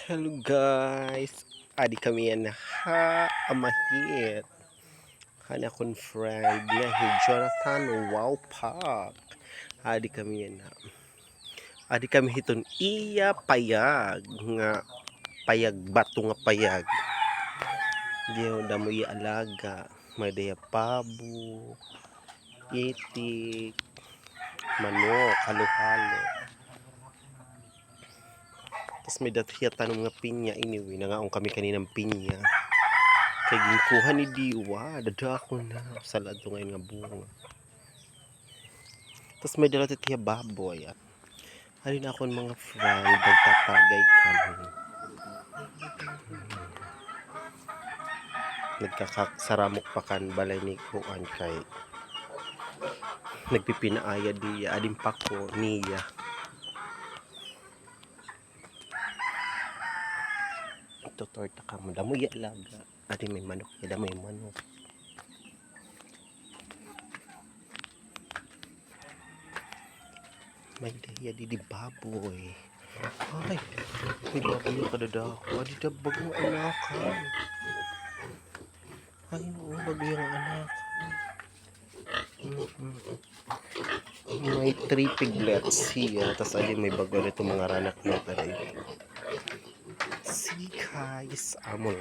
Hello guys, adi kami yan ha amahit hana kon friend nga hi Jonathan wow pak adi kami yan ha adi kami hiton iya payag nga payag bato nga payag diyo damo iya alaga may daya pabo itik manok halo-halo. Tapos may datiya tanong nga pinya anyway, nangaong kami kaninang pinya. Kay ginkuha ni Diwa, dadako na. Salad to ngayon nga bunga. Tapos may dala tiya baboy. Halin akong mga friend, nagtatagay kami. Nagkakasaramok pa kan balay ni Kuan kay nagpipinaaya diya. Adin pa ko niya. Ito torta ka mo. Damo iya alaga. Adin may manok. Damo may manok. May daya di baboy. Ay, may baboy ka dadako. Di na bagong anakan. Ay, oo, bagong anak. May 3 piglets siya. Tapos alin may bago nito mga ranak na tayo. See guys, amol.